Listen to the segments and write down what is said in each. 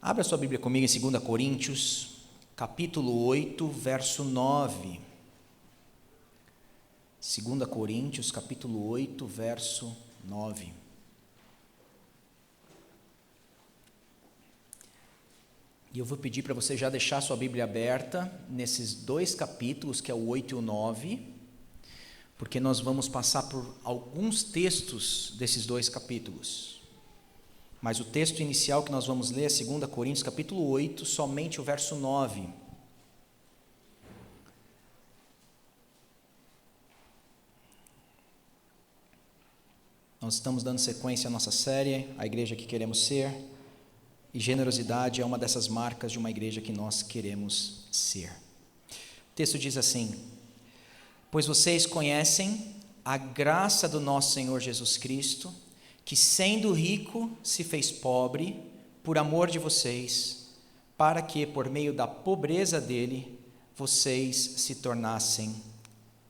Abra sua Bíblia comigo em 2 Coríntios, capítulo 8, verso 9. 2 Coríntios, capítulo 8, verso 9. E eu vou pedir para você já deixar sua Bíblia aberta nesses dois capítulos, que é o 8 e o 9, porque nós vamos passar por alguns textos desses dois capítulos. Mas o texto inicial que nós vamos ler é 2 Coríntios, capítulo 8, somente o verso 9. Nós estamos dando sequência à nossa série, A Igreja que Queremos Ser, e generosidade é uma dessas marcas de uma igreja que nós queremos ser. O texto diz assim: pois vocês conhecem a graça do nosso Senhor Jesus Cristo, que sendo rico se fez pobre por amor de vocês, para que por meio da pobreza dele vocês se tornassem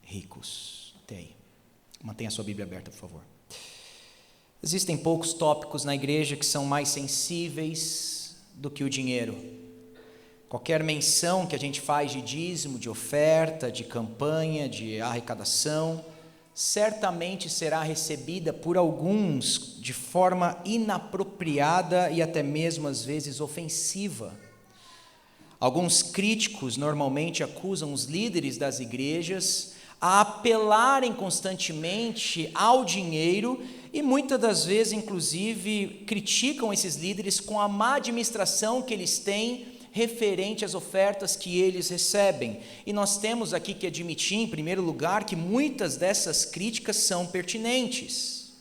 ricos. Até aí. Mantenha a sua Bíblia aberta, por favor. Existem poucos tópicos na igreja que são mais sensíveis do que o dinheiro. Qualquer menção que a gente faz de dízimo, de oferta, de campanha, de arrecadação, certamente será recebida por alguns de forma inapropriada e até mesmo às vezes ofensiva. Alguns críticos normalmente acusam os líderes das igrejas a apelarem constantemente ao dinheiro e muitas das vezes, inclusive, criticam esses líderes com a má administração que eles têm referente às ofertas que eles recebem. E nós temos aqui que admitir, em primeiro lugar, que muitas dessas críticas são pertinentes.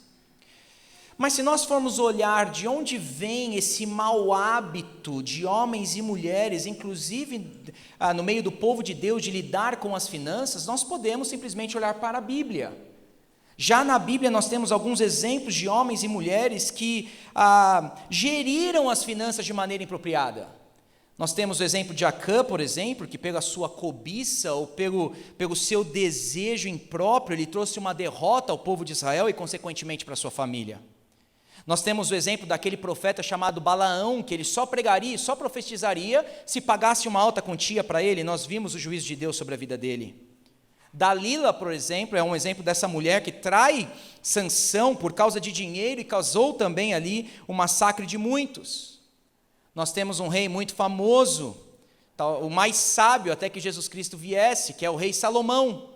Mas se nós formos olhar de onde vem esse mau hábito de homens e mulheres, inclusive no meio do povo de Deus, de lidar com as finanças, nós podemos simplesmente olhar para a Bíblia. Já na Bíblia nós temos alguns exemplos de homens e mulheres que geriram as finanças de maneira inapropriada. Nós temos o exemplo de Acã, por exemplo, que pela sua cobiça ou pelo seu desejo impróprio, ele trouxe uma derrota ao povo de Israel e consequentemente para a sua família. Nós temos o exemplo daquele profeta chamado Balaão, que ele só pregaria e só profetizaria se pagasse uma alta quantia para ele. Nós vimos o juízo de Deus sobre a vida dele. Dalila, por exemplo, é um exemplo dessa mulher que trai Sansão por causa de dinheiro e causou também ali o massacre de muitos. Nós temos um rei muito famoso, o mais sábio até que Jesus Cristo viesse, que é o rei Salomão.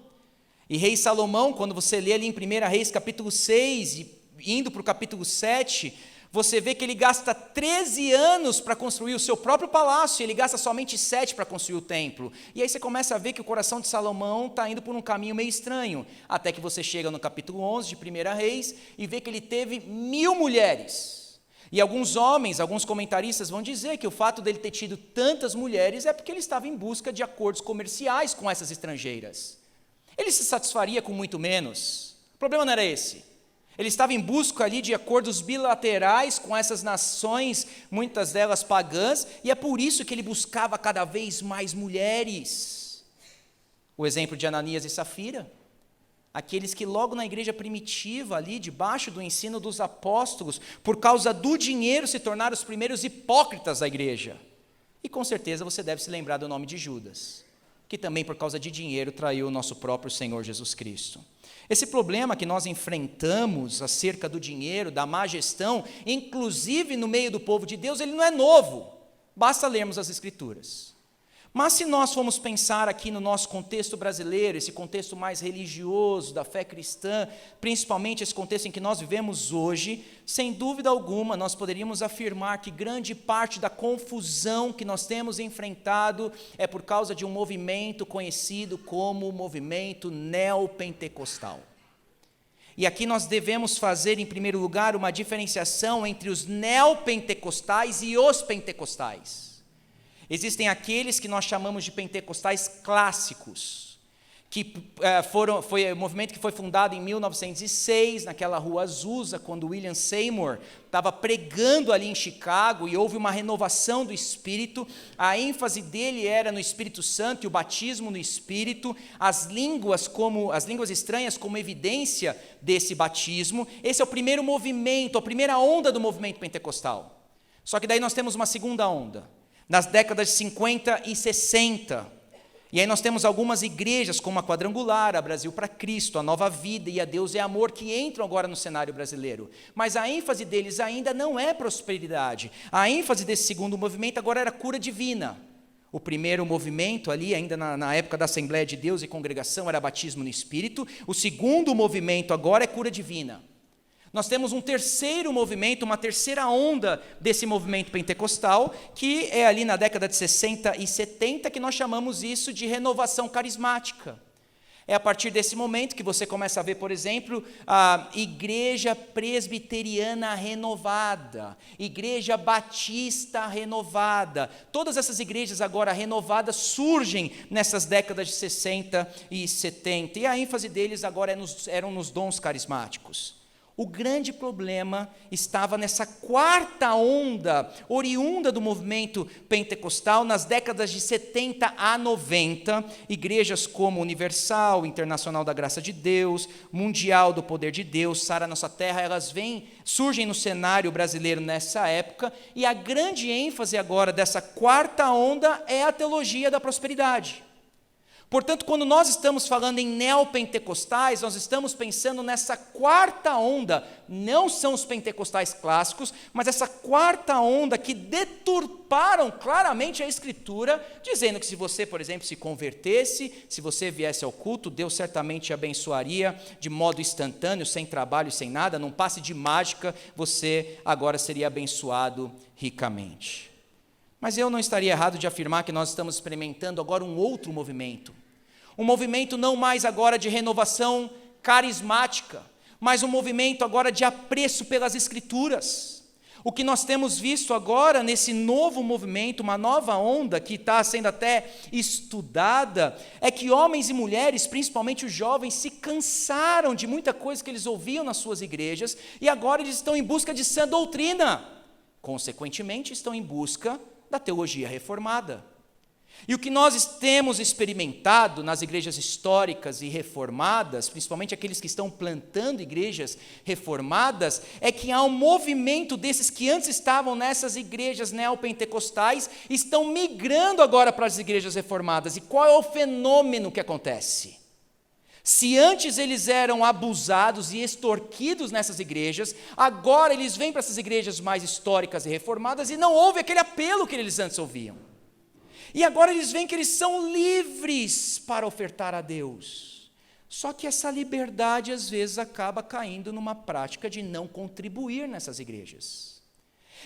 E rei Salomão, quando você lê ali em 1 Reis capítulo 6 e indo para o capítulo 7, você vê que ele gasta 13 anos para construir o seu próprio palácio, e ele gasta somente 7 para construir o templo. E aí você começa a ver que o coração de Salomão está indo por um caminho meio estranho, até que você chega no capítulo 11 de 1 Reis e vê que ele teve 1000 mulheres. E alguns homens, alguns comentaristas vão dizer que o fato dele ter tido tantas mulheres é porque ele estava em busca de acordos comerciais com essas estrangeiras. Ele se satisfaria com muito menos. O problema não era esse. Ele estava em busca ali de acordos bilaterais com essas nações, muitas delas pagãs, e é por isso que ele buscava cada vez mais mulheres. O exemplo de Ananias e Safira, aqueles que logo na igreja primitiva, ali debaixo do ensino dos apóstolos, por causa do dinheiro se tornaram os primeiros hipócritas da igreja. E com certeza você deve se lembrar do nome de Judas, que também por causa de dinheiro traiu o nosso próprio Senhor Jesus Cristo. Esse problema que nós enfrentamos acerca do dinheiro, da má gestão, inclusive no meio do povo de Deus, ele não é novo, basta lermos as Escrituras. Mas se nós formos pensar aqui no nosso contexto brasileiro, esse contexto mais religioso, da fé cristã, principalmente esse contexto em que nós vivemos hoje, sem dúvida alguma nós poderíamos afirmar que grande parte da confusão que nós temos enfrentado é por causa de um movimento conhecido como o movimento neopentecostal. E aqui nós devemos fazer, em primeiro lugar, uma diferenciação entre os neopentecostais e os pentecostais. Existem aqueles que nós chamamos de pentecostais clássicos, que foi um movimento que foi fundado em 1906, naquela rua Azusa, quando William Seymour estava pregando ali em Chicago e houve uma renovação do Espírito. A ênfase dele era no Espírito Santo e o batismo no Espírito, as línguas estranhas como evidência desse batismo. Esse é o primeiro movimento, a primeira onda do movimento pentecostal. Só que daí nós temos uma segunda onda, nas décadas de 50 e 60. E aí nós temos algumas igrejas, como a Quadrangular, a Brasil para Cristo, a Nova Vida e a Deus é Amor, que entram agora no cenário brasileiro. Mas a ênfase deles ainda não é prosperidade. A ênfase desse segundo movimento agora era cura divina. O primeiro movimento ali, ainda na época da Assembleia de Deus e congregação, era batismo no Espírito. O segundo movimento agora é cura divina. Nós temos um terceiro movimento, uma terceira onda desse movimento pentecostal, que é ali na década de 60 e 70, que nós chamamos isso de renovação carismática. É a partir desse momento que você começa a ver, por exemplo, a Igreja Presbiteriana Renovada, Igreja Batista Renovada. Todas essas igrejas agora renovadas surgem nessas décadas de 60 e 70, e a ênfase deles agora eram nos dons carismáticos. O grande problema estava nessa quarta onda, oriunda do movimento pentecostal, nas décadas de 70 a 90, igrejas como Universal, Internacional da Graça de Deus, Mundial do Poder de Deus, Sara Nossa Terra, elas surgem no cenário brasileiro nessa época, e a grande ênfase agora dessa quarta onda é a teologia da prosperidade. Portanto, quando nós estamos falando em neopentecostais, nós estamos pensando nessa quarta onda, não são os pentecostais clássicos, mas essa quarta onda que deturparam claramente a Escritura, dizendo que se você, por exemplo, se convertesse, se você viesse ao culto, Deus certamente te abençoaria de modo instantâneo, sem trabalho e sem nada, num passe de mágica, você agora seria abençoado ricamente. Mas eu não estaria errado de afirmar que nós estamos experimentando agora um outro movimento. Um movimento não mais agora de renovação carismática, mas um movimento agora de apreço pelas Escrituras. O que nós temos visto agora nesse novo movimento, uma nova onda que está sendo até estudada, é que homens e mulheres, principalmente os jovens, se cansaram de muita coisa que eles ouviam nas suas igrejas e agora eles estão em busca de sã doutrina. Consequentemente, estão em busca da teologia reformada. E o que nós temos experimentado nas igrejas históricas e reformadas, principalmente aqueles que estão plantando igrejas reformadas, é que há um movimento desses que antes estavam nessas igrejas neopentecostais, estão migrando agora para as igrejas reformadas. E qual é o fenômeno que acontece? Se antes eles eram abusados e extorquidos nessas igrejas, agora eles vêm para essas igrejas mais históricas e reformadas e não houve aquele apelo que eles antes ouviam. E agora eles veem que eles são livres para ofertar a Deus. Só que essa liberdade às vezes acaba caindo numa prática de não contribuir nessas igrejas.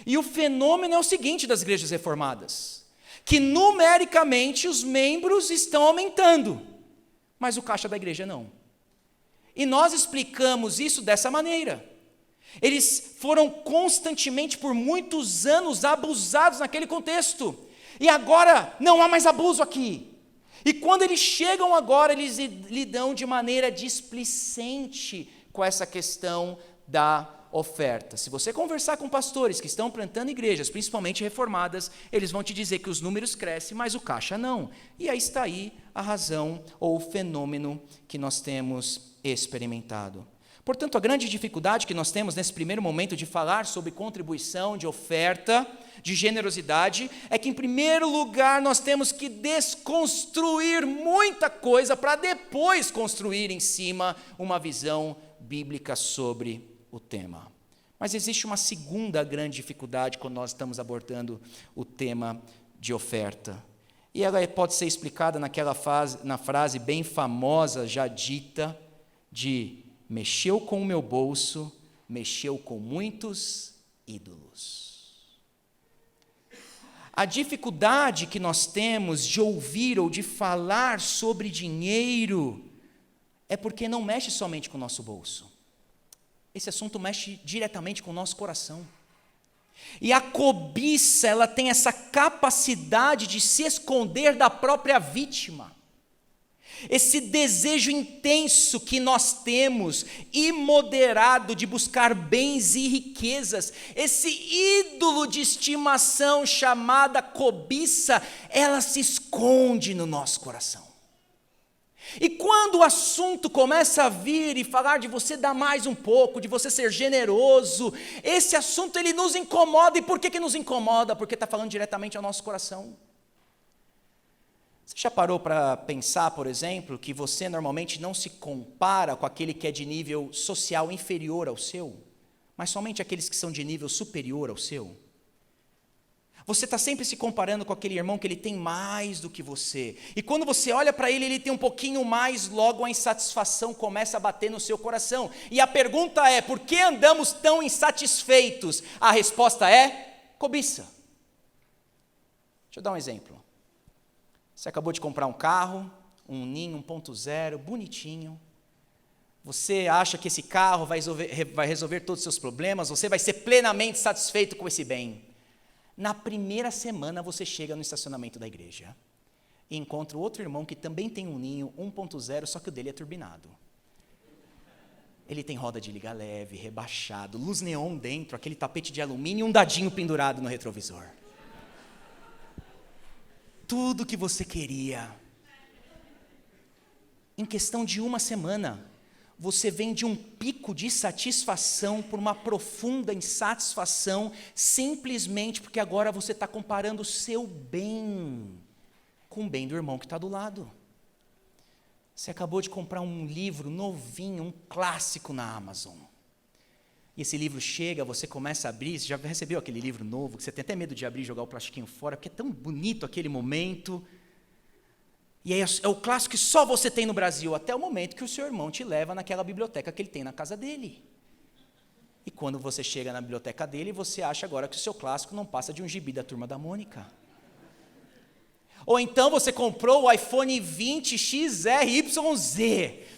E o fenômeno é o seguinte das igrejas reformadas, que numericamente os membros estão aumentando, mas o caixa da igreja não. E nós explicamos isso dessa maneira. Eles foram constantemente, por muitos anos, abusados naquele contexto. E agora não há mais abuso aqui. E quando eles chegam agora, eles lidam de maneira displicente com essa questão da oferta. Se você conversar com pastores que estão plantando igrejas, principalmente reformadas, eles vão te dizer que os números crescem, mas o caixa não. E aí está aí a razão ou o fenômeno que nós temos experimentado. Portanto, a grande dificuldade que nós temos nesse primeiro momento de falar sobre contribuição, de oferta, de generosidade, é que, em primeiro lugar, nós temos que desconstruir muita coisa para depois construir em cima uma visão bíblica sobre o tema. Mas existe uma segunda grande dificuldade quando nós estamos abordando o tema de oferta. E ela pode ser explicada na frase bem famosa, já dita, de mexeu com o meu bolso, mexeu com muitos ídolos. A dificuldade que nós temos de ouvir ou de falar sobre dinheiro é porque não mexe somente com o nosso bolso. Esse assunto mexe diretamente com o nosso coração. E a cobiça, ela tem essa capacidade de se esconder da própria vítima. Esse desejo intenso que nós temos, imoderado de buscar bens e riquezas, esse ídolo de estimação chamada cobiça, ela se esconde no nosso coração. E quando o assunto começa a vir e falar de você dar mais um pouco, de você ser generoso, esse assunto ele nos incomoda. E por que nos incomoda? Porque está falando diretamente ao nosso coração. Você já parou para pensar, por exemplo, que você normalmente não se compara com aquele que é de nível social inferior ao seu, mas somente aqueles que são de nível superior ao seu? Você está sempre se comparando com aquele irmão que ele tem mais do que você. E quando você olha para ele, ele tem um pouquinho mais, logo a insatisfação começa a bater no seu coração. E a pergunta é, por que andamos tão insatisfeitos? A resposta é cobiça. Deixa eu dar um exemplo. Você acabou de comprar um carro, um Ninho 1.0, bonitinho. Você acha que esse carro vai resolver todos os seus problemas, você vai ser plenamente satisfeito com esse bem. Na primeira semana você chega no estacionamento da igreja e encontra outro irmão que também tem um Ninho 1.0, só que o dele é turbinado. Ele tem roda de liga leve, rebaixado, luz neon dentro, aquele tapete de alumínio e um dadinho pendurado no retrovisor. Tudo que você queria. Em questão de uma semana, você vem de um pico de satisfação por uma profunda insatisfação, simplesmente porque agora você está comparando o seu bem com o bem do irmão que está do lado. Você acabou de comprar um livro novinho, um clássico na Amazon. E esse livro chega, você começa a abrir, você já recebeu aquele livro novo, que você tem até medo de abrir e jogar o plastiquinho fora, porque é tão bonito aquele momento. E aí é o clássico que só você tem no Brasil, até o momento que o seu irmão te leva naquela biblioteca que ele tem na casa dele. E quando você chega na biblioteca dele, você acha agora que o seu clássico não passa de um gibi da Turma da Mônica. Ou então você comprou o iPhone 20 XRYZ,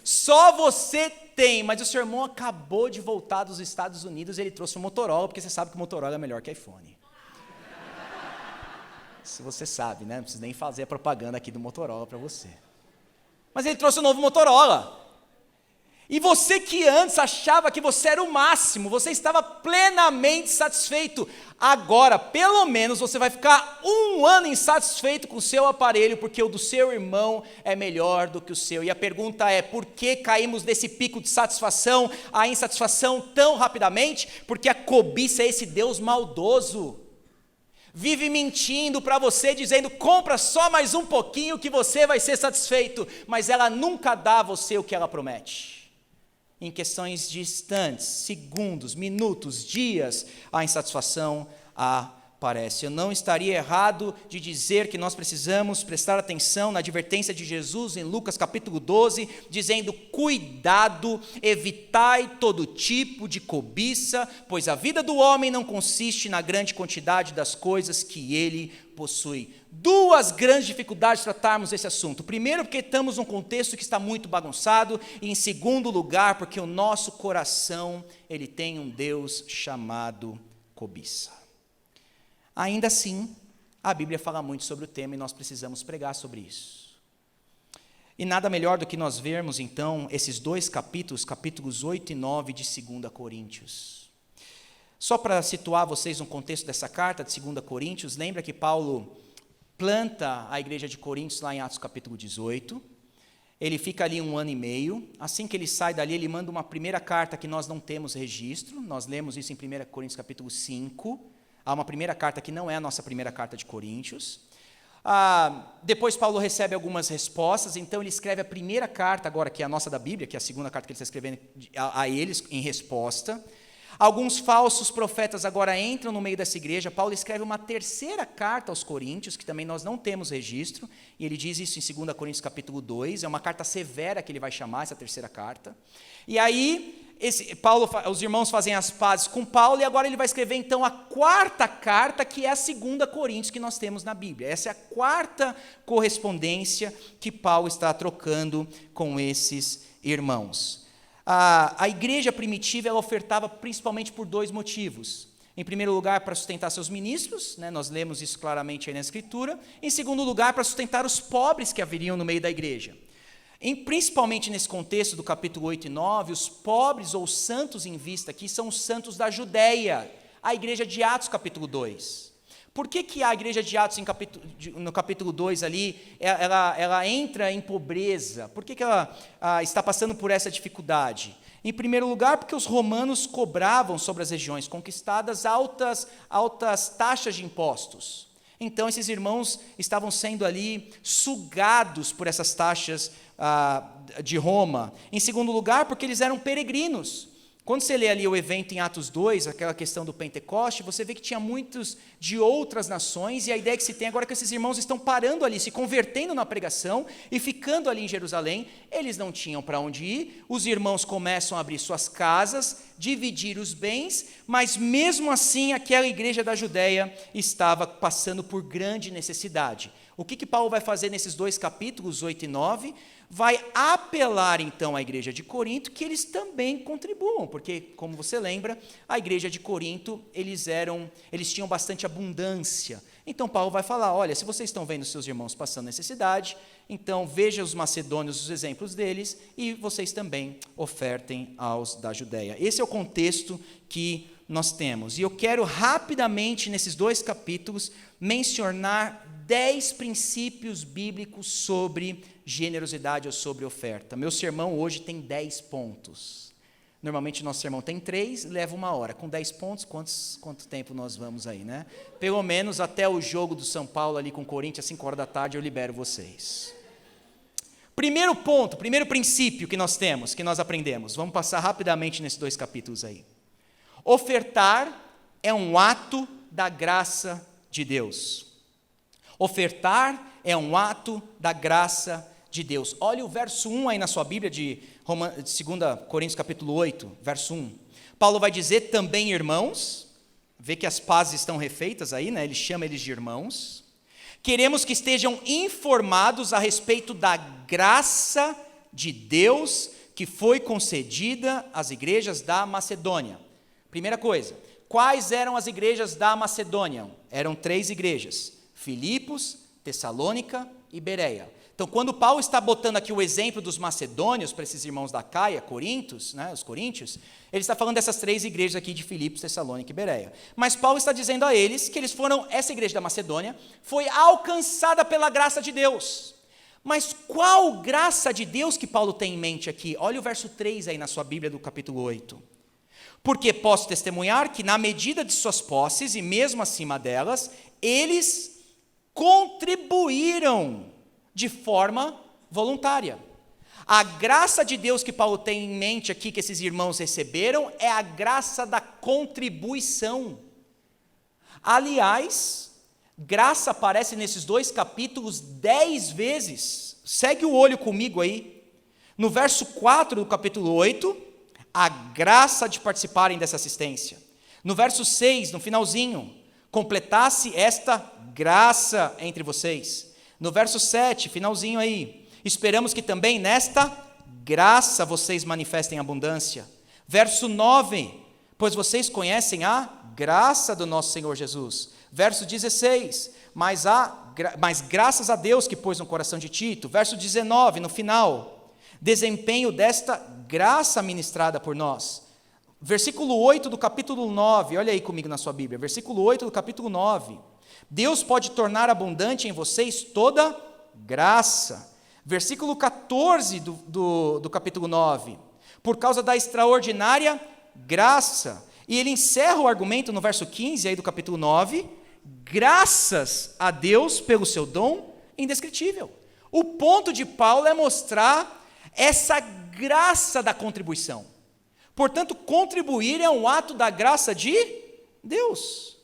só você tem, mas o seu irmão acabou de voltar dos Estados Unidos e ele trouxe o Motorola, porque você sabe que o Motorola é melhor que iPhone. Se você sabe, né? Não precisa nem fazer a propaganda aqui do Motorola para você. Mas ele trouxe o novo Motorola. E você que antes achava que você era o máximo, você estava plenamente satisfeito. Agora, pelo menos, você vai ficar um ano insatisfeito com o seu aparelho, porque o do seu irmão é melhor do que o seu. E a pergunta é, por que caímos desse pico de satisfação, a insatisfação tão rapidamente? Porque a cobiça é esse Deus maldoso. Vive mentindo para você, dizendo, compra só mais um pouquinho que você vai ser satisfeito. Mas ela nunca dá a você o que ela promete. Em questões de instantes, segundos, minutos, dias, a insatisfação aparece. Eu não estaria errado de dizer que nós precisamos prestar atenção na advertência de Jesus em Lucas capítulo 12, dizendo, cuidado, evitai todo tipo de cobiça, pois a vida do homem não consiste na grande quantidade das coisas que ele possui. Duas grandes dificuldades de tratarmos esse assunto. Primeiro, porque estamos num contexto que está muito bagunçado, e em segundo lugar, porque o nosso coração, ele tem um Deus chamado cobiça. Ainda assim, a Bíblia fala muito sobre o tema e nós precisamos pregar sobre isso. E nada melhor do que nós vermos, então, esses dois capítulos, capítulos 8 e 9 de 2 Coríntios. Só para situar vocês no contexto dessa carta de 2 Coríntios, lembra que Paulo planta a igreja de Coríntios lá em Atos capítulo 18, ele fica ali 1 ano e meio, assim que ele sai dali, ele manda uma primeira carta que nós não temos registro, nós lemos isso em 1 Coríntios capítulo 5, há uma primeira carta que não é a nossa primeira carta de Coríntios. Depois Paulo recebe algumas respostas, então ele escreve a primeira carta agora, que é a nossa da Bíblia, que é a segunda carta que ele está escrevendo a eles em resposta. Alguns falsos profetas agora entram no meio dessa igreja. Paulo escreve uma terceira carta aos Coríntios, que também nós não temos registro, e ele diz isso em 2 Coríntios capítulo 2, é uma carta severa que ele vai chamar, essa terceira carta. E aí, os irmãos fazem as pazes com Paulo, e agora ele vai escrever então a quarta carta, que é a 2 Coríntios que nós temos na Bíblia. Essa é a quarta correspondência que Paulo está trocando com esses irmãos. A igreja primitiva, ela ofertava principalmente por dois motivos. Em primeiro lugar, para sustentar seus ministros, né, nós lemos isso claramente aí na Escritura. Em segundo lugar, para sustentar os pobres que haveriam no meio da igreja. Principalmente nesse contexto do capítulo 8 e 9, os pobres ou santos em vista aqui são os santos da Judéia, a igreja de Atos capítulo 2. Por que a igreja de Atos, no capítulo 2 ali, ela entra em pobreza? Por que ela está passando por essa dificuldade? Em primeiro lugar, porque os romanos cobravam sobre as regiões conquistadas altas taxas de impostos. Então, esses irmãos estavam sendo ali sugados por essas taxas de Roma. Em segundo lugar, porque eles eram peregrinos. Quando você lê ali o evento em Atos 2, aquela questão do Pentecoste, você vê que tinha muitos de outras nações, e a ideia que se tem agora é que esses irmãos estão parando ali, se convertendo na pregação e ficando ali em Jerusalém. Eles não tinham para onde ir, os irmãos começam a abrir suas casas, dividir os bens, mas mesmo assim aquela igreja da Judéia estava passando por grande necessidade. O que Paulo vai fazer nesses 2 capítulos, 8 e 9? Vai apelar então à igreja de Corinto que eles também contribuam, porque, como você lembra, a igreja de Corinto, eles tinham bastante abundância. Então Paulo vai falar, olha, se vocês estão vendo seus irmãos passando necessidade, então veja os macedônios, os exemplos deles, e vocês também ofertem aos da Judéia. Esse é o contexto que nós temos. E eu quero rapidamente, nesses 2 capítulos, mencionar 10 princípios bíblicos sobre generosidade ou sobre oferta. Meu sermão hoje tem 10 pontos. Normalmente nosso sermão tem 3, leva 1 hora. Com 10 pontos, quanto tempo nós vamos aí, né? Pelo menos até o jogo do São Paulo ali com o Corinthians, às 5 horas da tarde, eu libero vocês. Primeiro ponto, primeiro princípio que nós temos, que nós aprendemos. Vamos passar rapidamente nesses 2 capítulos aí. Ofertar é um ato da graça de Deus. Ofertar é um ato da graça de Deus. Olha o verso 1 aí na sua Bíblia de 2 Coríntios capítulo 8, verso 1. Paulo vai dizer também irmãos, vê que as pazes estão refeitas aí, né? Ele chama eles de irmãos. Queremos que estejam informados a respeito da graça de Deus que foi concedida às igrejas da Macedônia. Primeira coisa, quais eram as igrejas da Macedônia? Eram 3 igrejas: Filipos, Tessalônica e Bereia. Então, quando Paulo está botando aqui o exemplo dos macedônios para esses irmãos da Caia, Corintos, né, os coríntios, ele está falando dessas 3 igrejas aqui de Filipos, Tessalônica e Bereia. Mas Paulo está dizendo a eles que essa igreja da Macedônia foi alcançada pela graça de Deus. Mas qual graça de Deus que Paulo tem em mente aqui? Olha o verso 3 aí na sua Bíblia do capítulo 8. Porque posso testemunhar que na medida de suas posses e mesmo acima delas, eles contribuíram de forma voluntária. A graça de Deus que Paulo tem em mente aqui, que esses irmãos receberam, é a graça da contribuição. Aliás, graça aparece nesses 2 capítulos 10 vezes. Segue o olho comigo aí. No verso 4 do capítulo 8, a graça de participarem dessa assistência. No verso 6, no finalzinho, completasse esta graça entre vocês. No verso 7, finalzinho aí, esperamos que também nesta graça vocês manifestem abundância. Verso 9, pois vocês conhecem a graça do nosso Senhor Jesus. Verso 16, mas graças a Deus que pôs no coração de Tito. Verso 19, no final, desempenho desta graça ministrada por nós. Versículo 8 do capítulo 9, olha aí comigo na sua Bíblia, versículo 8 do capítulo 9, Deus pode tornar abundante em vocês toda graça. Versículo 14 do capítulo 9, por causa da extraordinária graça. E ele encerra o argumento no verso 15 aí do capítulo 9, graças a Deus pelo seu dom indescritível. O ponto de Paulo é mostrar essa graça da contribuição. Portanto, contribuir é um ato da graça de Deus.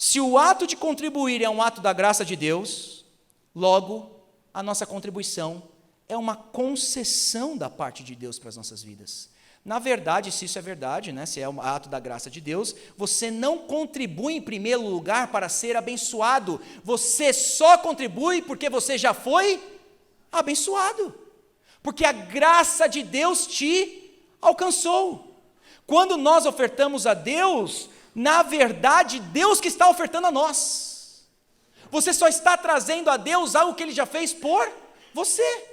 Se o ato de contribuir é um ato da graça de Deus, logo, a nossa contribuição é uma concessão da parte de Deus para as nossas vidas. Na verdade, se isso é verdade, né, se é um ato da graça de Deus, você não contribui em primeiro lugar para ser abençoado, você só contribui porque você já foi abençoado, porque a graça de Deus te alcançou. Quando nós ofertamos a Deus, na verdade, Deus que está ofertando a nós. Você só está trazendo a Deus algo que Ele já fez por você.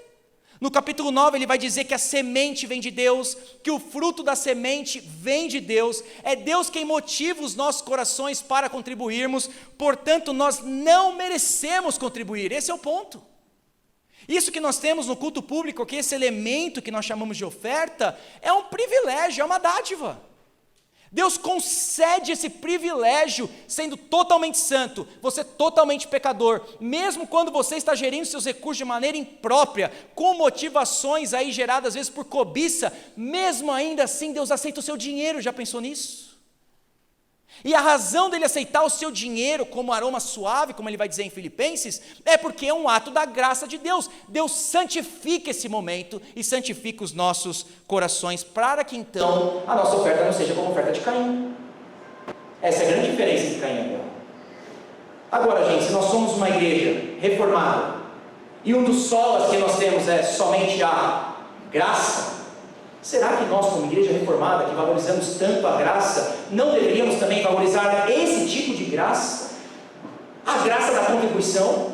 No capítulo 9 ele vai dizer que a semente vem de Deus, que o fruto da semente vem de Deus, é Deus quem motiva os nossos corações para contribuirmos, portanto nós não merecemos contribuir, esse é o ponto. Isso que nós temos no culto público, que esse elemento que nós chamamos de oferta, é um privilégio, é uma dádiva. Deus concede esse privilégio, sendo totalmente santo, você totalmente pecador, mesmo quando você está gerindo seus recursos de maneira imprópria, com motivações aí geradas às vezes por cobiça, mesmo ainda assim Deus aceita o seu dinheiro, já pensou nisso? E a razão dele aceitar o seu dinheiro como aroma suave, como ele vai dizer em Filipenses, é porque é um ato da graça de Deus. Deus santifica esse momento e santifica os nossos corações, para que então a nossa oferta não seja como a oferta de Caim. Essa é a grande diferença entre Caim e Abel. Agora, gente, se nós somos uma igreja reformada, e um dos solas que nós temos é somente a graça, será que nós, como igreja reformada, que valorizamos tanto a graça, não deveríamos também valorizar esse tipo de graça? A graça da contribuição?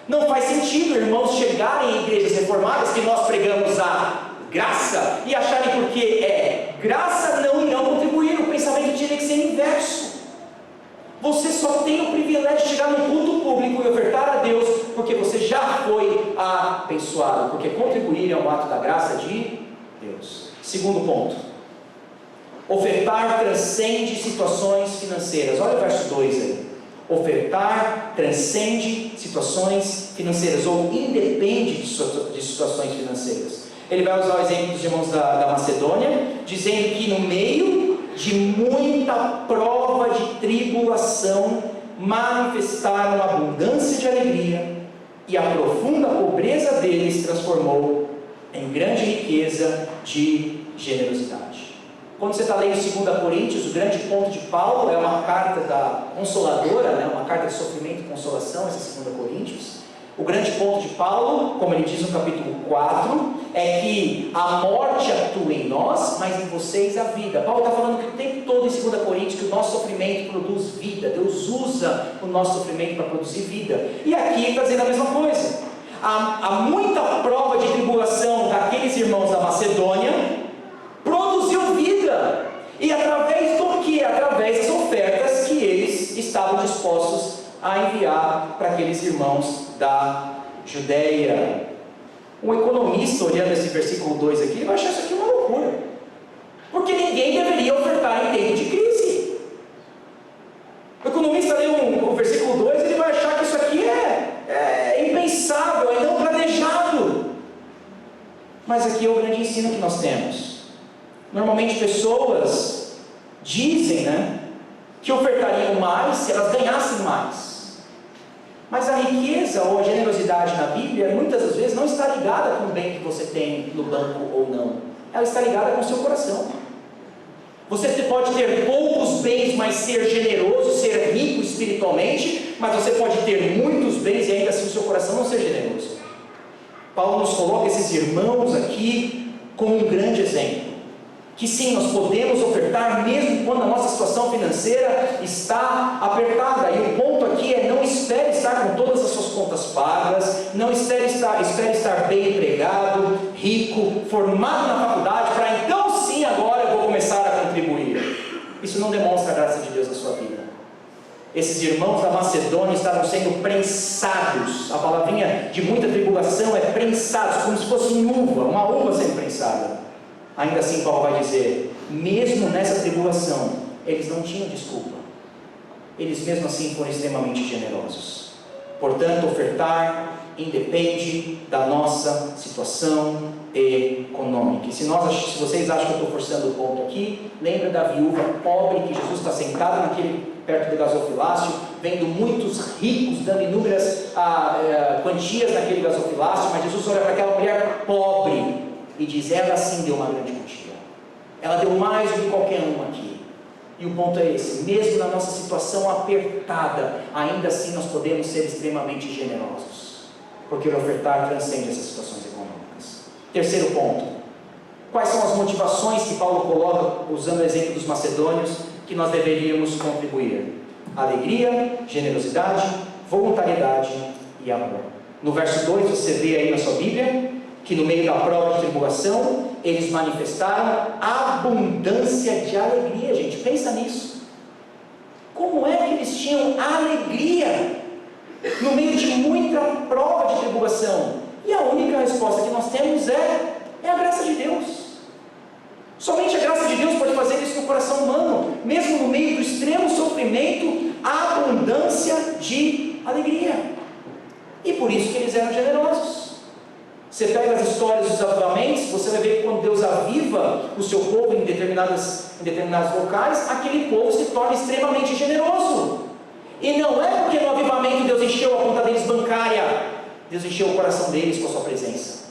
Não faz sentido, irmãos, chegarem em igrejas reformadas que nós pregamos a graça e acharem porque é graça não irão contribuir. O pensamento tinha que ser inverso. Você só tem o privilégio de chegar num culto público e ofertar a Deus porque você já foi abençoado, porque contribuir é um ato da graça de Deus. Segundo ponto, ofertar transcende situações financeiras. Olha o verso 2 aí. Ofertar transcende situações financeiras, ou independe de situações financeiras. Ele vai usar o exemplo dos irmãos da Macedônia, dizendo que no meio de muita prova de tribulação, manifestaram abundância de alegria, e a profunda pobreza deles transformou em grande riqueza de generosidade. Quando você está lendo 2 Coríntios, o grande ponto de Paulo é uma carta consoladora, uma carta de sofrimento e consolação, essa 2 Coríntios. O grande ponto de Paulo, como ele diz no capítulo 4, é que a morte atua em nós, mas em vocês a vida. Paulo está falando que o tempo todo em 2 Coríntios que o nosso sofrimento produz vida. Deus usa o nosso sofrimento para produzir vida. E aqui está dizendo a mesma coisa. Há muita prova de tribulação daqueles irmãos da Macedônia, produziu vida, e através do que? Através das ofertas que eles estavam dispostos a enviar para aqueles irmãos da Judeia. Um economista, olhando esse versículo 2 aqui, vai achar isso aqui uma loucura, porque ninguém deveria ofertar em tempo de crise. O economista lê o versículo 2, ele vai achar que isso aqui é impensável, é não planejado. Mas aqui é o grande ensino que nós temos. Normalmente pessoas dizem, que ofertariam mais se elas ganhassem mais. Mas a riqueza ou a generosidade na Bíblia, muitas das vezes, não está ligada com o bem que você tem no banco ou não. Ela está ligada com o seu coração. Você pode ter poucos bens, mas ser generoso, ser rico espiritualmente, mas você pode ter muitos bens e ainda assim o seu coração não ser generoso. Paulo nos coloca esses irmãos aqui como um grande exemplo. Que sim, nós podemos ofertar mesmo quando a nossa situação financeira está apertada. E o ponto aqui é: não espere estar com todas as suas contas pagas, não espere estar bem empregado, rico, formado na faculdade, para então sim agora eu vou começar a contribuir. Isso não demonstra a graça de Deus na sua vida. Esses irmãos da Macedônia estavam sendo prensados. A palavrinha de muita tribulação é prensados, como se fosse uma uva sendo prensada. Ainda assim Paulo vai dizer, mesmo nessa tribulação, eles não tinham desculpa. Eles mesmo assim foram extremamente generosos. Portanto, ofertar independe da nossa situação econômica. E se vocês acham que eu estou forçando o ponto aqui, lembra da viúva pobre que Jesus está sentado perto do gasofilácio, vendo muitos ricos dando inúmeras quantias naquele gasofilácio, mas Jesus olha para aquela mulher pobre e diz: ela sim deu uma grande quantia, ela deu mais do que qualquer um aqui. E o ponto é esse: mesmo na nossa situação apertada, ainda assim nós podemos ser extremamente generosos, porque o ofertar transcende essas situações econômicas. Terceiro ponto: quais são as motivações que Paulo coloca, usando o exemplo dos macedônios, que nós deveríamos contribuir? Alegria, generosidade, voluntariedade e amor. No verso 2 você vê aí na sua Bíblia que no meio da prova de tribulação, eles manifestaram abundância de alegria. Gente, pensa nisso. Como é que eles tinham alegria no meio de muita prova de tribulação? E a única resposta que nós temos é a graça de Deus. Somente a graça de Deus pode fazer isso no coração humano, mesmo no meio do extremo sofrimento, a abundância de alegria. E por isso que eles eram generosos. Você pega as histórias dos avivamentos, você vai ver que quando Deus aviva o seu povo em determinados locais, aquele povo se torna extremamente generoso. E não é porque no avivamento Deus encheu a conta deles bancária, Deus encheu o coração deles com a sua presença.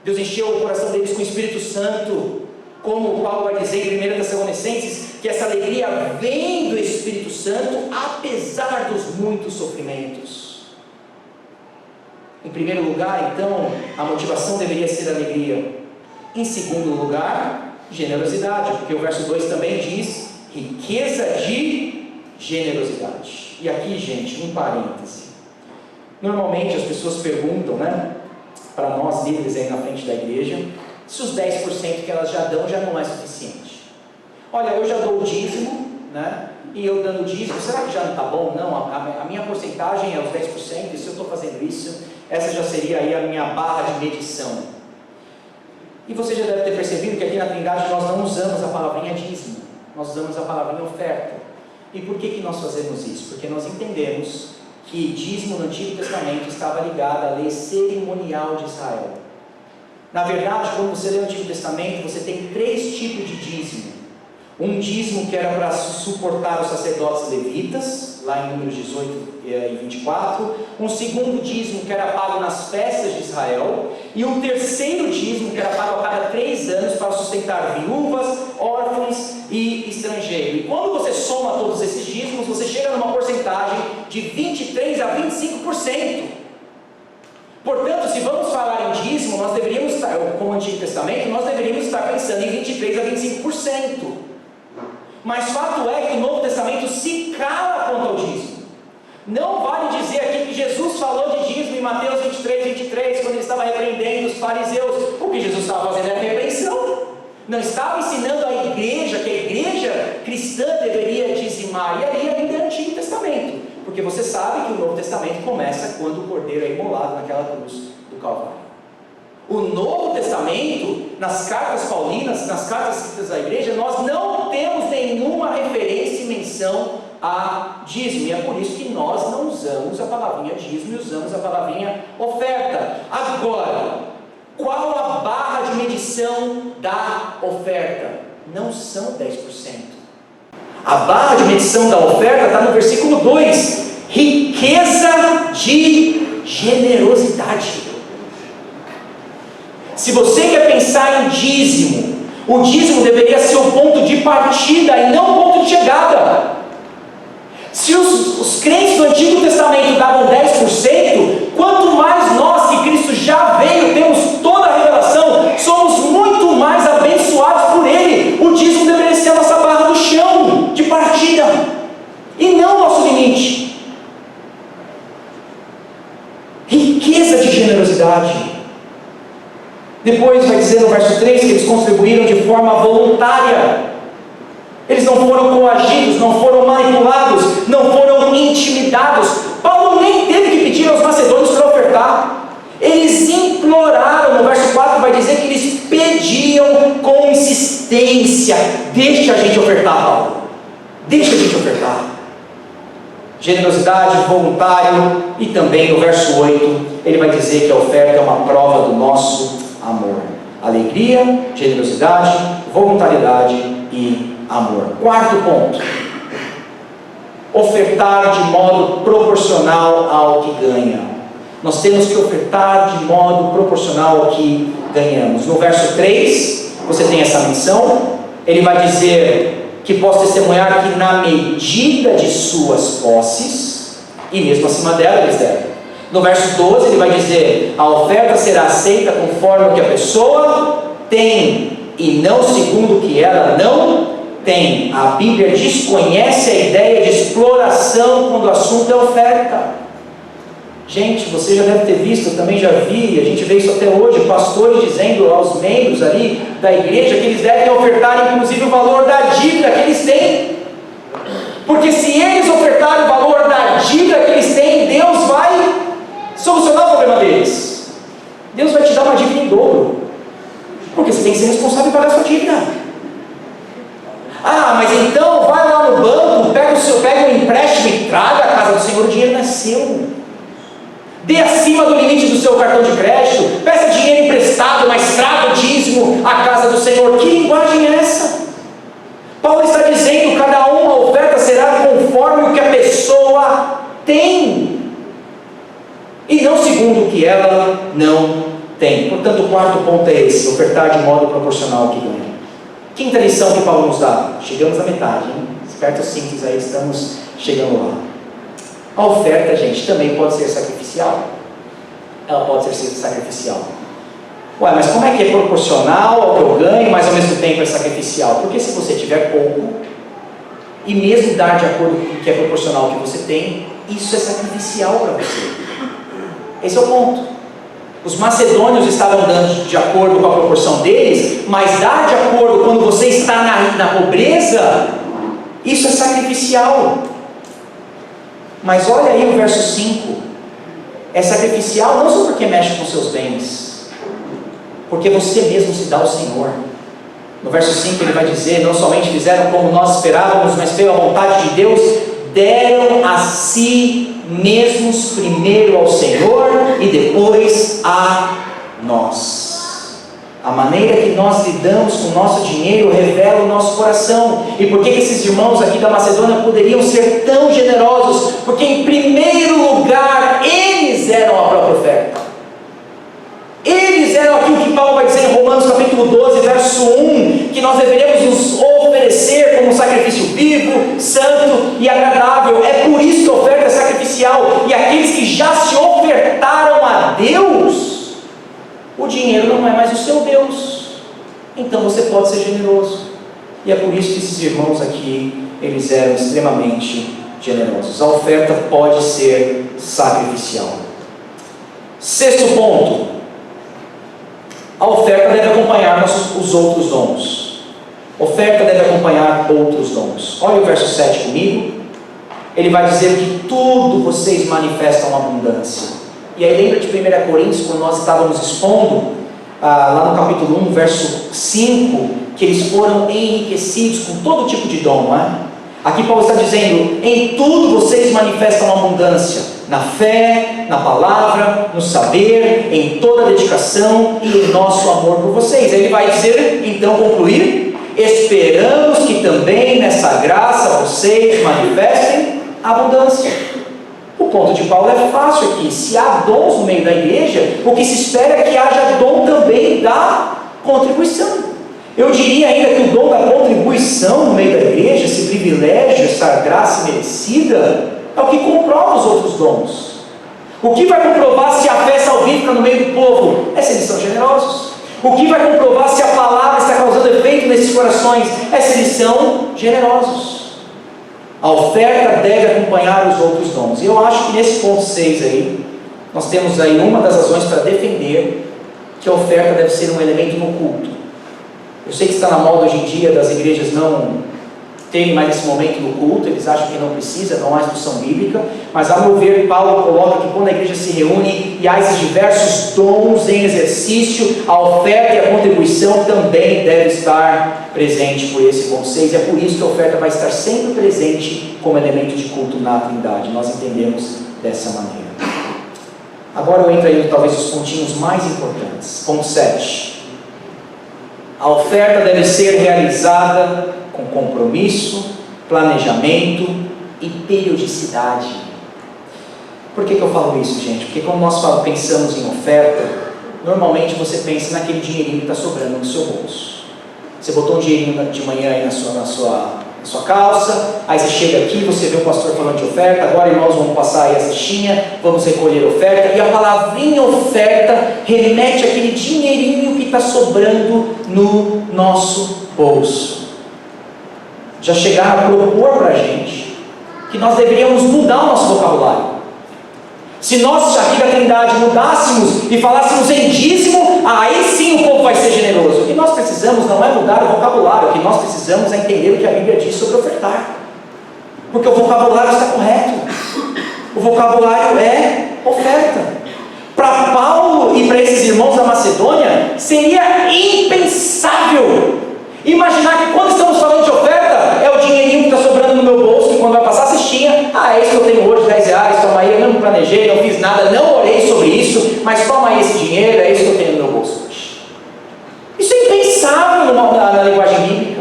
Deus encheu o coração deles com o Espírito Santo, como Paulo vai dizer em 1 Tessalonicenses, que essa alegria vem do Espírito Santo, apesar dos muitos sofrimentos. Em primeiro lugar, então, a motivação deveria ser alegria. Em segundo lugar, generosidade, porque o verso 2 também diz riqueza de generosidade. E aqui, gente, um parêntese. Normalmente as pessoas perguntam, para nós líderes aí na frente da igreja, se os 10% que elas já dão já não é suficiente. Olha, eu já dou o dízimo, e eu dando o dízimo, será que já não está bom? Não, a minha porcentagem é os 10%, e se eu estou fazendo isso, essa já seria aí a minha barra de medição. E você já deve ter percebido que aqui na Trindade nós não usamos a palavrinha dízimo, nós usamos a palavrinha oferta. E por que nós fazemos isso? Porque nós entendemos que dízimo no Antigo Testamento estava ligado à lei cerimonial de Israel. Na verdade, quando você lê o Antigo Testamento, você tem 3 tipos de dízimo. Um dízimo que era para suportar os sacerdotes levitas, lá em Números 18 e 24. Um segundo dízimo que era pago nas festas de Israel. E um terceiro dízimo que era pago a cada 3 anos para sustentar viúvas, órfãos e estrangeiros. E quando você soma todos esses dízimos, você chega numa porcentagem de 23% a 25%. Portanto, se vamos falar em dízimo, nós deveríamos estar, como o Antigo Testamento, nós deveríamos estar pensando em 23% a 25%. Mas fato é que o Novo Testamento se cala quanto ao dízimo. Não vale dizer aqui que Jesus falou de dízimo em Mateus 23, quando ele estava repreendendo os fariseus. O que Jesus estava fazendo era repreensão. Não estava ensinando a igreja, que a igreja cristã deveria dizimar. E ali ainda é o Antigo Testamento. Porque você sabe que o Novo Testamento começa quando o cordeiro é imolado naquela cruz do Calvário. O Novo Testamento, nas cartas paulinas, nas cartas escritas à igreja, nós não temos nenhuma referência e menção a dízimo. E é por isso que nós não usamos a palavrinha dízimo e usamos a palavrinha oferta. Agora, qual a barra de medição da oferta? Não são 10%. A barra de medição da oferta está no versículo 2. Riqueza de generosidade. Se você quer pensar em dízimo, o dízimo deveria ser o ponto de partida e não o ponto de chegada. Se os crentes do Antigo Testamento davam 10%, quanto mais nós que Cristo já veio, temos toda a revelação, somos muito mais abençoados por Ele. O dízimo deveria ser a nossa barra do chão, de partida, e não o nosso limite. Riqueza de generosidade. Depois vai dizer no verso 3 que eles contribuíram de forma voluntária. Eles não foram coagidos, não foram manipulados, não foram intimidados. Paulo nem teve que pedir aos macedônios para ofertar. Eles imploraram. No verso 4 vai dizer que eles pediam com insistência: deixa a gente ofertar, Paulo, deixa a gente ofertar. Generosidade, voluntário. E também no verso 8 ele vai dizer que a oferta é uma prova do nosso amor. Alegria, generosidade, voluntariedade e amor. Quarto ponto: ofertar de modo proporcional ao que ganha. Nós temos que ofertar de modo proporcional ao que ganhamos. No verso 3 você tem essa menção. Ele vai dizer que posso testemunhar que na medida de suas posses, e mesmo acima dela eles devem. No verso 12 ele vai dizer: a oferta será aceita conforme o que a pessoa tem e não segundo o que ela não tem. A Bíblia desconhece a ideia de exploração quando o assunto é oferta. Gente, você já deve ter visto, eu também já vi, a gente vê isso até hoje, pastores dizendo aos membros ali da igreja que eles devem ofertar inclusive o valor da dívida que eles têm. Porque se eles ofertarem o valor da dívida que eles têm, Deus vai solucionar o problema deles. Deus vai te dar uma dívida em dobro. Porque você tem que ser responsável e pagar a sua dívida. Ah, mas então vai lá no banco, pega um empréstimo e traga a casa do Senhor, o dinheiro não é seu. Dê acima do limite do seu cartão de crédito, peça dinheiro emprestado, mas traga o dízimo à casa do Senhor. Que linguagem é essa? Paulo está dizendo: cada uma oferta será conforme o que a pessoa tem, e não segundo o que ela não tem. Portanto, o quarto ponto é esse: ofertar de modo proporcional ao que ganha. Quinta lição que Paulo nos dá. Chegamos à metade, hein? Esperta os cintos aí, estamos chegando lá. A oferta, gente, também pode ser sacrificial. Ela pode ser sacrificial. Ué, mas como é que é proporcional ao que eu ganho, mas ao mesmo tempo é sacrificial? Porque se você tiver pouco, e mesmo dar de acordo com o que é proporcional ao que você tem, isso é sacrificial para você. Esse é o ponto. Os macedônios estavam dando de acordo com a proporção deles, mas dar de acordo quando você está na pobreza, isso é sacrificial. Mas olha aí o verso 5, é sacrificial não só porque mexe com seus bens, porque você mesmo se dá ao Senhor. No verso 5 ele vai dizer: não somente fizeram como nós esperávamos, mas pela vontade de Deus, deram a si mesmos primeiro ao Senhor e depois a nós. A maneira que nós lidamos com o nosso dinheiro revela o nosso coração. E por que esses irmãos aqui da Macedônia poderiam ser tão generosos? Porque em primeiro lugar eles eram a própria oferta. Eles eram aquilo que Paulo vai dizer em Romanos capítulo 12, verso 1, que nós deveríamos nos oferecer como um sacrifício vivo, santo e agradável. É por isso que a oferta é sacrificial. E aqueles que já se ofertaram a Deus, o dinheiro não é mais o seu Deus. Então você pode ser generoso. E é por isso que esses irmãos aqui, eles eram extremamente generosos. A oferta pode ser sacrificial. Sexto ponto: a oferta deve acompanhar os outros dons. Oferta deve acompanhar outros dons. Olha o verso 7 comigo. Ele vai dizer que tudo vocês manifestam abundância. E aí lembra de 1 Coríntios, quando nós estávamos expondo, lá no capítulo 1, verso 5, que eles foram enriquecidos com todo tipo de dom, não é? Aqui Paulo está dizendo: em tudo vocês manifestam abundância, na fé, na palavra, no saber, em toda a dedicação e em nosso amor por vocês. Aí ele vai dizer, então, concluir: esperamos que também nessa graça vocês manifestem abundância. O ponto de Paulo é fácil aqui: se há dons no meio da igreja, o que se espera é que haja dom também da contribuição. Eu diria ainda que o dom da contribuição no meio da igreja, esse privilégio, essa graça merecida, é o que comprova os outros dons. O que vai comprovar se a fé salvífica no meio do povo é se eles são generosos. O que vai comprovar se a palavra está causando efeito nesses corações é se eles são generosos. A oferta deve acompanhar os outros dons. E eu acho que nesse ponto 6 aí, nós temos aí uma das razões para defender que a oferta deve ser um elemento no culto. Eu sei que está na moda hoje em dia das igrejas não terem mais esse momento no culto, eles acham que não precisa, não há instrução bíblica, mas a meu ver, Paulo coloca que quando a igreja se reúne e há esses diversos dons em exercício, a oferta e a contribuição também deve estar presente por esse ponto 6, e é por isso que a oferta vai estar sempre presente como elemento de culto na Trindade. Nós entendemos dessa maneira. Agora eu entro aí talvez os pontinhos mais importantes. Ponto 7. A oferta deve ser realizada com compromisso, planejamento e periodicidade. Por que eu falo isso, gente? Porque quando nós pensamos em oferta, normalmente você pensa naquele dinheirinho que está sobrando no seu bolso. Você botou um dinheirinho de manhã aí na sua calça, aí você chega aqui, você vê o pastor falando de oferta, agora irmãos vamos passar aí a cestinha, vamos recolher oferta, e a palavrinha oferta remete àquele dinheirinho que está sobrando no nosso bolso. Já chegaram a propor para a gente que nós deveríamos mudar o nosso vocabulário. Se nós aqui da Trindade mudássemos e falássemos em dízimo, aí sim o povo vai ser generoso. O que nós precisamos não é mudar o vocabulário, o que nós precisamos é entender o que a Bíblia diz sobre ofertar. Porque o vocabulário está correto. O vocabulário é oferta. Para Paulo e para esses irmãos da Macedônia, seria impensável imaginar que quando estamos falando de oferta, é o dinheirinho que está sobrando no meu bolso, que quando vai passar a cestinha, é isso que eu tenho hoje, R$10, toma aí, eu não me planejei, não fiz nada, não orei sobre isso, mas toma aí esse dinheiro, é isso que eu tenho no meu bolso hoje. Isso é impensável na linguagem bíblica.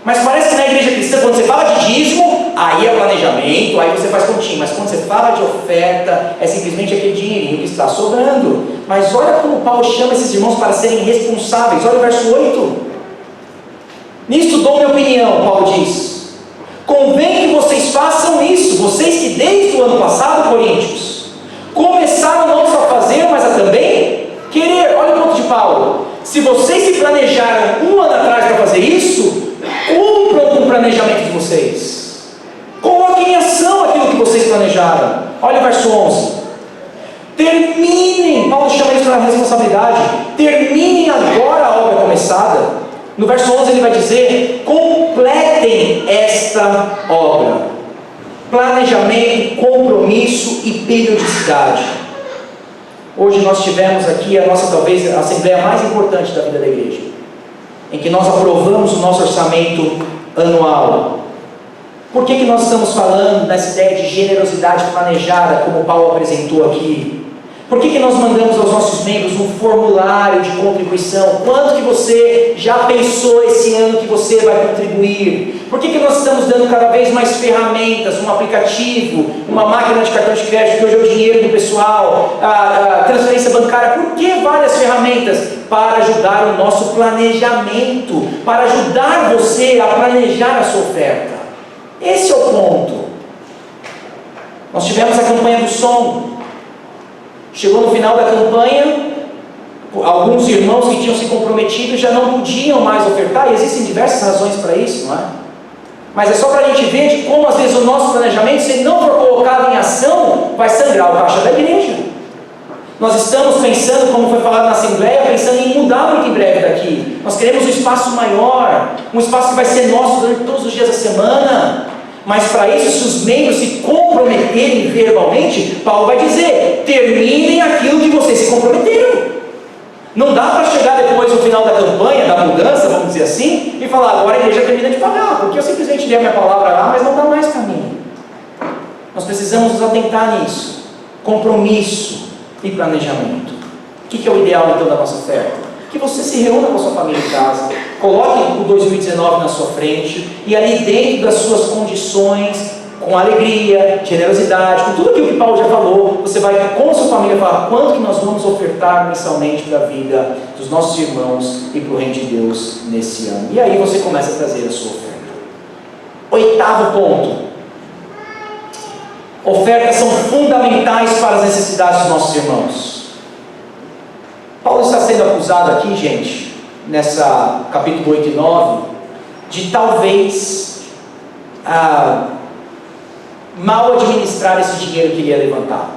Mas parece que na igreja cristã, quando você fala de dízimo, aí é planejamento, aí você faz continho. Mas quando você fala de oferta, é simplesmente aquele dinheirinho que está sobrando. Mas olha como Paulo chama esses irmãos para serem responsáveis. Olha o verso 8. Nisto dou minha opinião, Paulo diz. Convém que vocês façam isso, vocês que desde o ano passado, Coríntios, começaram não só a fazer, mas a também querer. Olha o ponto de Paulo. Se vocês se planejaram um ano atrás para fazer isso, cumpram com o planejamento de vocês. Coloquem em ação aquilo que vocês planejaram. Olha o verso 11. Terminem, Paulo chama isso para responsabilidade. Terminem agora a obra começada. No verso 11 ele vai dizer: completem esta obra. Planejamento, compromisso e periodicidade. Hoje nós tivemos aqui a nossa, talvez, a assembleia mais importante da vida da igreja, em que nós aprovamos o nosso orçamento anual. Por que nós estamos falando nessa ideia de generosidade planejada, como Paulo apresentou aqui? Por que nós mandamos aos nossos membros um formulário de contribuição? Quanto que você já pensou esse ano que você vai contribuir? Por que nós estamos dando cada vez mais ferramentas, um aplicativo, uma máquina de cartão de crédito, que hoje é o dinheiro do pessoal, a transferência bancária? Por que várias ferramentas? Para ajudar o nosso planejamento, para ajudar você a planejar a sua oferta. Esse é o ponto. Nós tivemos a campanha do som. Chegou no final da campanha, alguns irmãos que tinham se comprometido já não podiam mais ofertar, e existem diversas razões para isso, não é? Mas é só para a gente ver de como às vezes o nosso planejamento, se não for colocado em ação, vai sangrar o caixa da igreja. Nós estamos pensando, como foi falado na Assembleia, pensando em mudar muito em breve daqui. Nós queremos um espaço maior, um espaço que vai ser nosso durante todos os dias da semana. Mas para isso, se os membros se comprometerem verbalmente, Paulo vai dizer: terminem aquilo que vocês se comprometeram. Não dá para chegar depois no final da campanha, da mudança, vamos dizer assim, e falar: agora a igreja termina de pagar, porque eu simplesmente dei a minha palavra lá, mas não dá mais para mim. Nós precisamos nos atentar nisso. Compromisso e planejamento. O que é o ideal então da nossa oferta? Que você se reúna com a sua família em casa, coloque o 2019 na sua frente, e ali dentro das suas condições, com alegria, generosidade, com tudo aquilo que Paulo já falou, você vai com a sua família falar quanto que nós vamos ofertar mensalmente para a vida dos nossos irmãos e para o reino de Deus nesse ano. E aí você começa a trazer a sua oferta. Oitavo ponto: ofertas são fundamentais para as necessidades dos nossos irmãos. Paulo está sendo acusado aqui, gente, nessa capítulo 8 e 9, de talvez mal administrar esse dinheiro que ele ia levantar.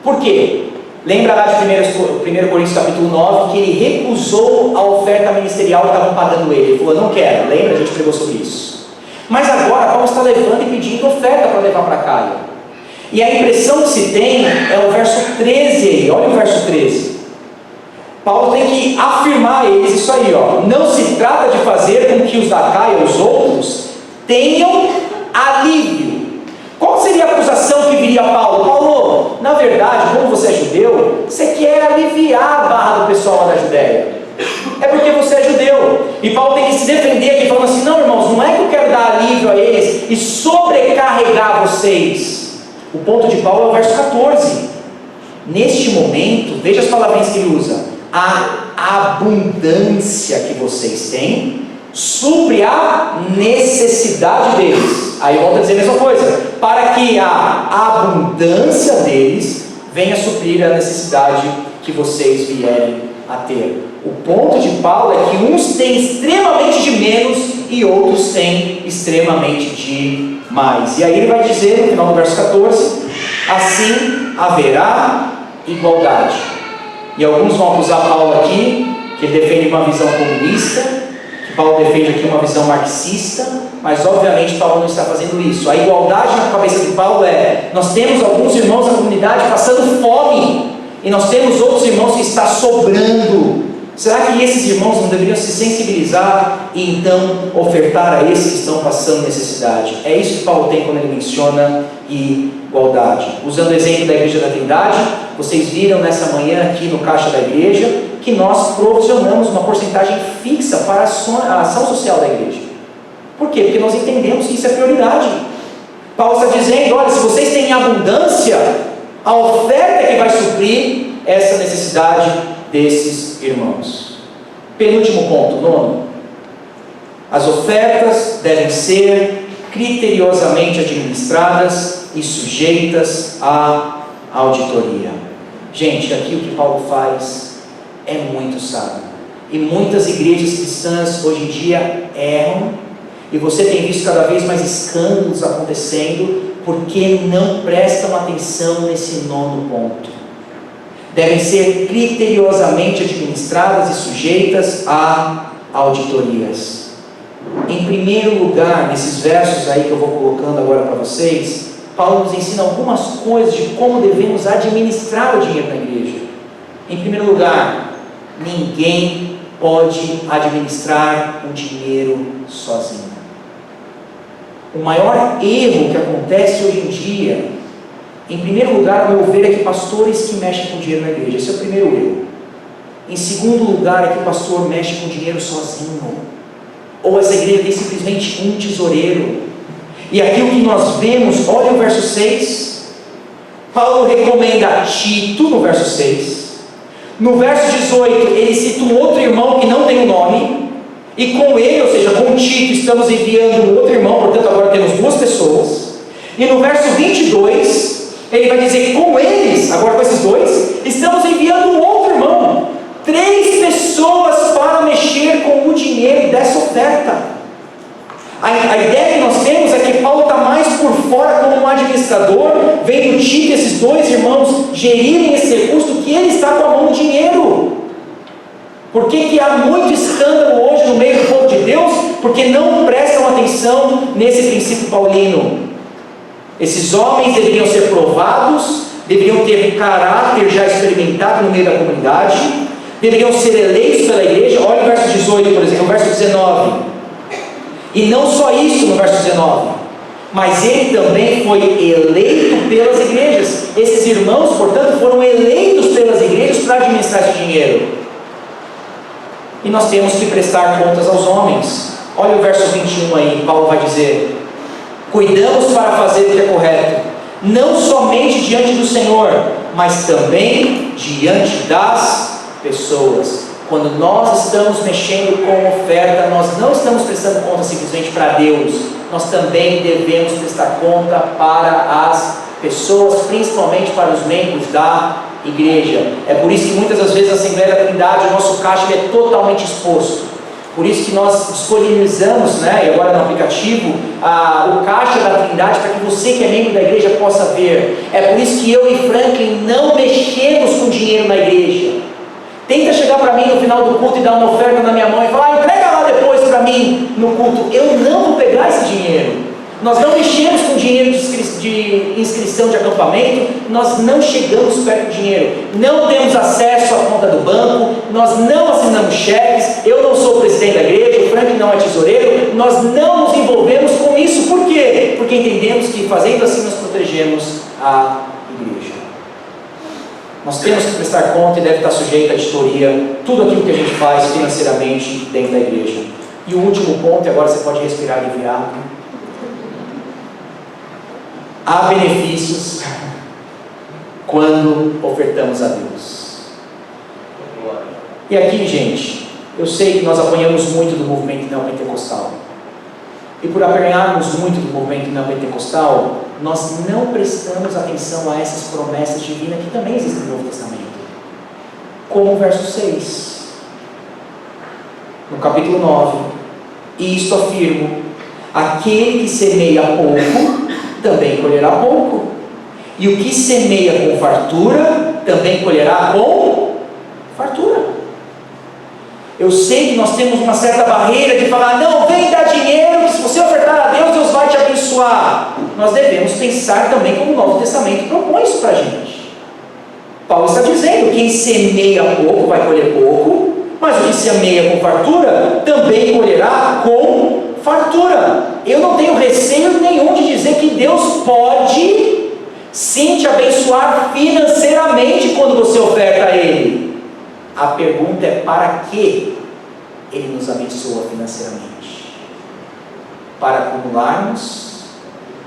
Por quê? Lembra lá de 1 Coríntios capítulo 9, que ele recusou a oferta ministerial que estavam pagando ele. Ele falou: não quero. Lembra? A gente pregou sobre isso. Mas agora Paulo está levando e pedindo oferta para levar para Caio. E a impressão que se tem é o verso 13. Olha o verso 13. Paulo tem que afirmar a eles isso aí, ó. Não se trata de fazer com que os da Caia, os outros, tenham alívio. Qual seria a acusação que viria a Paulo? Paulo, na verdade, como você é judeu, você quer aliviar a barra do pessoal lá da Judéia. É porque você é judeu. E Paulo tem que se defender aqui, falando assim: não, irmãos, não é que eu quero dar alívio a eles e sobrecarregar vocês. O ponto de Paulo é o verso 14. Neste momento, veja as palavrinhas que ele usa: a abundância que vocês têm supre a necessidade deles. Aí volta a dizer a mesma coisa: para que a abundância deles venha suprir a necessidade que vocês vierem a ter. O ponto de Paulo é que uns têm extremamente de menos e outros têm extremamente de mais. E aí ele vai dizer no final do verso 14: assim haverá igualdade. E alguns vão acusar Paulo aqui, que ele defende uma visão comunista, que Paulo defende aqui uma visão marxista, mas obviamente Paulo não está fazendo isso. A igualdade na cabeça de Paulo é: nós temos alguns irmãos na comunidade passando fome, e nós temos outros irmãos que está sobrando. Será que esses irmãos não deveriam se sensibilizar e então ofertar a esses que estão passando necessidade? É isso que Paulo tem quando ele menciona igualdade. Usando o exemplo da Igreja da Trindade, vocês viram nessa manhã aqui no caixa da igreja que nós provisionamos uma porcentagem fixa para a ação social da igreja. Por quê? Porque nós entendemos que isso é prioridade. Paulo está dizendo: olha, se vocês têm abundância, a oferta é que vai suprir essa necessidade desses irmãos. Penúltimo ponto, 9. As ofertas devem ser criteriosamente administradas e sujeitas à auditoria. Gente, aqui o que Paulo faz é muito sábio. E muitas igrejas cristãs hoje em dia erram, e você tem visto cada vez mais escândalos acontecendo, porque não prestam atenção nesse 9º ponto. Devem ser criteriosamente administradas e sujeitas a auditorias. Em primeiro lugar, nesses versos aí que eu vou colocando agora para vocês, Paulo nos ensina algumas coisas de como devemos administrar o dinheiro na igreja. Em primeiro lugar, ninguém pode administrar o dinheiro sozinho. O maior erro que acontece hoje em dia, em primeiro lugar, ao meu ver, é que pastores que mexem com dinheiro na igreja. Esse é o primeiro erro. Em segundo lugar, é que o pastor mexe com dinheiro sozinho. Ou essa igreja tem simplesmente um tesoureiro. E aqui o que nós vemos, olha o verso 6. Paulo recomenda Tito no verso 6. No verso 18, ele cita um outro irmão que não tem o nome. E com ele, ou seja, com Tito, estamos enviando um outro irmão. Portanto, agora temos 2 pessoas. E no verso 22, ele vai dizer: com eles, agora com esses 2, estamos enviando um outro irmão. 3 pessoas para mexer com o dinheiro dessa oferta. A ideia que nós temos é que Paulo está mais por fora como um administrador, vendo Tito e esses 2 irmãos gerirem esse recurso, do que ele está com a mão no dinheiro. Por que há muito escândalo hoje no meio do povo de Deus? Porque não prestam atenção nesse princípio paulino. Esses homens deveriam ser provados, deveriam ter caráter já experimentado no meio da comunidade, deveriam ser eleitos pela igreja. Olha o verso 18, por exemplo, o verso 19. E não só isso no verso 19, mas ele também foi eleito pelas igrejas. Esses irmãos, portanto, foram eleitos pelas igrejas para administrar esse dinheiro. E nós temos que prestar contas aos homens. Olha o verso 21 aí, Paulo vai dizer: cuidamos para fazer o que é correto, não somente diante do Senhor, mas também diante das pessoas. Quando nós estamos mexendo com oferta, nós não estamos prestando conta simplesmente para Deus, nós também devemos prestar conta para as pessoas, principalmente para os membros da igreja. É por isso que muitas das vezes a Assembleia da Trindade, o nosso caixa é totalmente exposto. Por isso que nós disponibilizamos, e agora no aplicativo, o caixa da Trindade, para que você que é membro da igreja possa ver. É por isso que eu e Franklin não mexemos com dinheiro na igreja. Tenta chegar para mim no final do culto e dar uma oferta na minha mão e falar: entrega lá depois para mim no culto. Eu não vou pegar esse dinheiro. Nós não mexemos com dinheiro de inscrição de acampamento, nós não chegamos perto do dinheiro, não temos acesso à conta do banco, nós não assinamos cheques, eu não sou o presidente da igreja, o Frank não é tesoureiro, nós não nos envolvemos com isso. Por quê? Porque entendemos que fazendo assim nós protegemos a igreja. Nós temos que prestar conta e deve estar sujeito à auditoria, tudo aquilo que a gente faz financeiramente dentro da igreja. E o último ponto, e agora você pode respirar aliviado: há benefícios quando ofertamos a Deus. E aqui, gente, eu sei que nós apanhamos muito do movimento neopentecostal. E por apanharmos muito do movimento neopentecostal, nós não prestamos atenção a essas promessas divinas que também existem no Novo Testamento. Como o verso 6. No capítulo 9. E isto afirmo: aquele que semeia pouco, também colherá pouco. E o que semeia com fartura, também colherá com fartura. Eu sei que nós temos uma certa barreira de falar, não, vem dar dinheiro, que se você ofertar a Deus, Deus vai te abençoar. Nós devemos pensar também como o Novo Testamento propõe isso para a gente. Paulo está dizendo, quem semeia pouco vai colher pouco, mas o que semeia com fartura, também colherá com fartura. Eu não tenho receio nenhum de dizer que Deus pode sim te abençoar financeiramente quando você oferta a Ele. A pergunta é para que Ele nos abençoa financeiramente? Para acumularmos?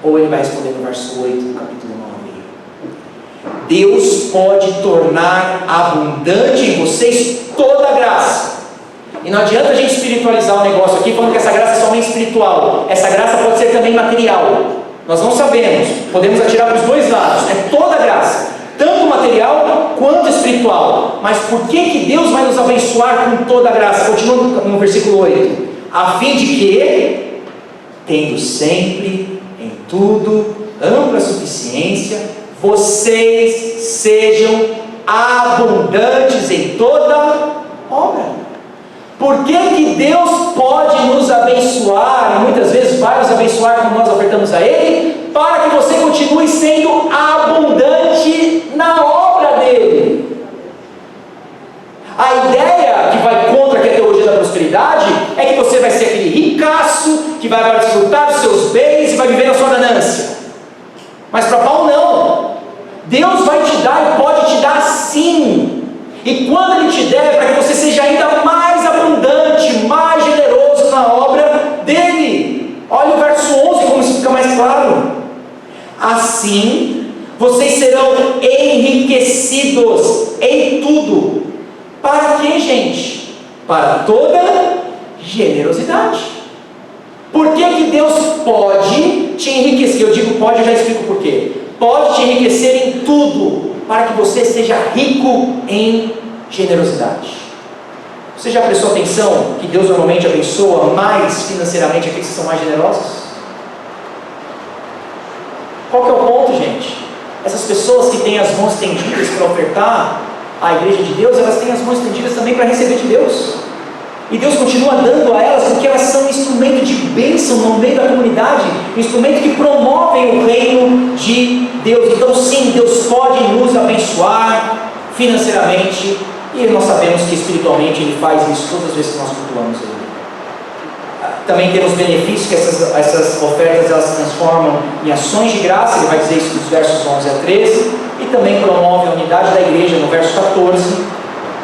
Ou Ele vai responder no verso 8 do capítulo 9? Deus pode tornar abundante em vocês toda a graça. E não adianta a gente espiritualizar o negócio aqui falando que essa graça é somente espiritual. Essa graça pode ser também material. Nós não sabemos, podemos atirar para os dois lados. É toda a graça, tanto material quanto espiritual. Mas por que Deus vai nos abençoar com toda a graça? Continua no versículo 8: a fim de que, tendo sempre, em tudo, ampla suficiência, vocês sejam abundantes em toda obra. Por que Deus pode nos abençoar, e muitas vezes vai nos abençoar quando nós ofertamos a Ele? Para que você continue sendo abundante na obra dEle. A ideia que vai contra a teologia da prosperidade é que você vai ser aquele ricaço, que vai agora desfrutar dos seus bens e vai viver na sua ganância. Mas para Paulo não. Deus vai te dar e pode te dar sim. E quando Ele te der, é para que você seja ainda mais abundante, mais generoso na obra dEle. Olha o verso 11, como isso fica mais claro. Assim, vocês serão enriquecidos em tudo. Para quê, gente? Para toda generosidade. Por que Deus pode te enriquecer? Eu digo pode, eu já explico por quê. Pode te enriquecer em tudo, para que você seja rico em generosidade. Você já prestou atenção que Deus normalmente abençoa mais financeiramente aqueles que são mais generosos? Qual que é o ponto, gente? Essas pessoas que têm as mãos estendidas para ofertar à igreja de Deus, elas têm as mãos estendidas também para receber de Deus. E Deus continua dando a elas, porque elas são instrumento de bênção no meio da comunidade, instrumento que promovem o reino de Deus. Então sim, Deus pode nos abençoar financeiramente, e nós sabemos que espiritualmente Ele faz isso todas as vezes que nós cultuamos Ele. Também temos benefícios que essas ofertas elas se transformam em ações de graça. Ele vai dizer isso nos versos 11 a 13, e também promove a unidade da igreja no verso 14,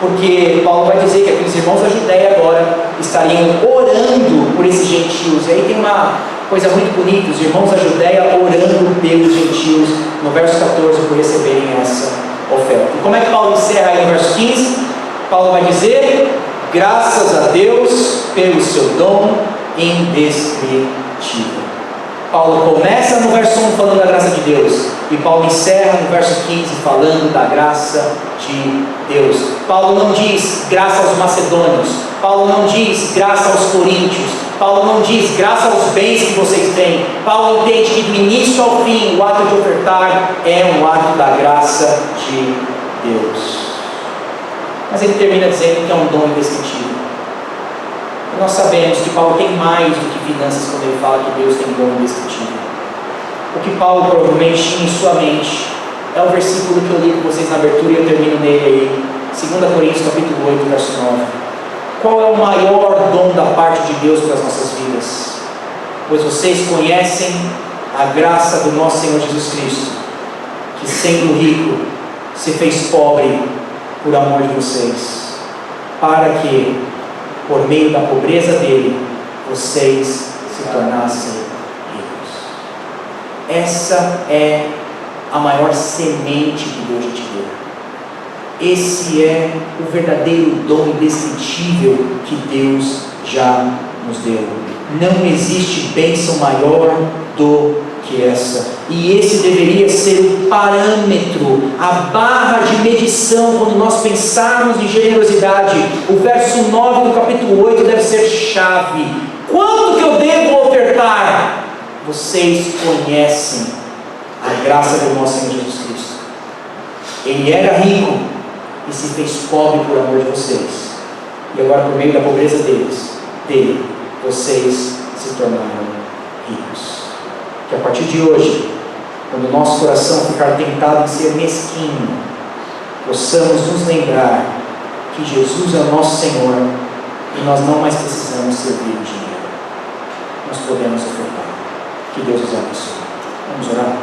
porque Paulo vai dizer que aqueles irmãos da Judéia agora estariam orando por esses gentios. E aí tem uma coisa muito bonita, os irmãos da Judéia orando pelos gentios, no verso 14, por receberem essa oferta. E como é que Paulo encerra aí no verso 15? Paulo vai dizer: graças a Deus pelo seu dom indescritível. Paulo começa no verso 1 falando da graça de Deus, e Paulo encerra no verso 15 falando da graça de Deus. Paulo não diz graça aos macedônios, Paulo não diz graça aos coríntios, Paulo não diz graça aos bens que vocês têm. Paulo entende que do início ao fim o ato de ofertar é um ato da graça de Deus. Mas ele termina dizendo que é um dom indescritível. E nós sabemos que Paulo tem mais do que finanças quando ele fala que Deus tem um dom indescritível. O que Paulo provavelmente tinha em sua mente é o versículo que eu li com vocês na abertura, e eu termino nele aí, 2 Coríntios capítulo 8, verso 9. Qual é o maior dom da parte de Deus para as nossas vidas? Pois vocês conhecem a graça do nosso Senhor Jesus Cristo, que sendo rico, se fez pobre por amor de vocês, para que, por meio da pobreza dele, vocês se tornassem ricos. Essa é a maior semente que Deus te deu. Esse é o verdadeiro dom indescritível que Deus já nos deu. Não existe bênção maior do que essa. E esse deveria ser o parâmetro, a barra de medição quando nós pensarmos em generosidade. O verso 9 do capítulo 8 deve ser chave. Quanto que eu devo ofertar? Vocês conhecem A graça do nosso Senhor Jesus Cristo. Ele era rico e se fez pobre por amor de vocês. E agora, por meio da pobreza dele, vocês se tornaram ricos. Que a partir de hoje, quando o nosso coração ficar tentado em ser mesquinho, possamos nos lembrar que Jesus é o nosso Senhor e nós não mais precisamos servir o dinheiro. Nós podemos ofertar. Que Deus os abençoe. Vamos orar?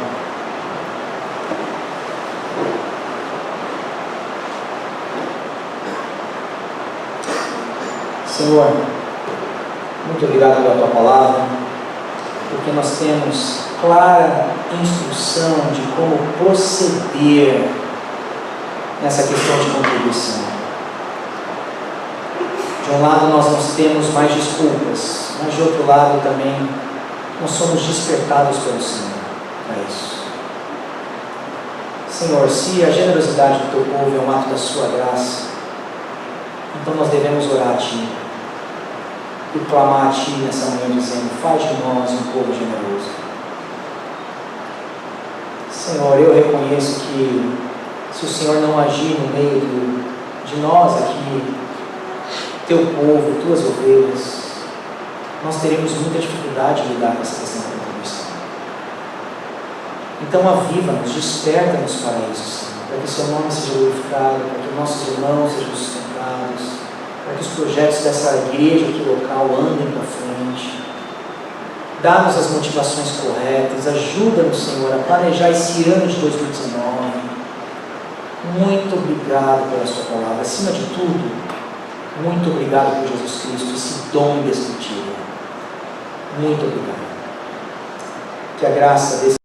Senhor, muito obrigado pela Tua palavra, porque nós temos clara instrução de como proceder nessa questão de contribuição. De um lado nós não temos mais desculpas, mas de outro lado também nós somos despertados pelo Senhor para isso. Senhor, se a generosidade do Teu povo é um ato da Sua graça, então nós devemos orar a Ti e clamar a Ti nessa manhã dizendo: faz de nós um povo generoso. Senhor, eu reconheço que se o Senhor não agir no meio de nós aqui, Teu povo, Tuas ovelhas, nós teremos muita dificuldade de lidar com essa questão da contribuição. Então aviva-nos, desperta-nos para isso, Senhor, para que o Seu nome seja glorificado, para que nossos irmãos sejam sustentados, para que os projetos dessa igreja aqui local andem para frente. Dá-nos as motivações corretas, ajuda-nos, Senhor, a planejar esse ano de 2019. Muito obrigado pela Sua palavra. Acima de tudo, muito obrigado por Jesus Cristo, esse dom indestrutível. Muito obrigado. Que a graça desse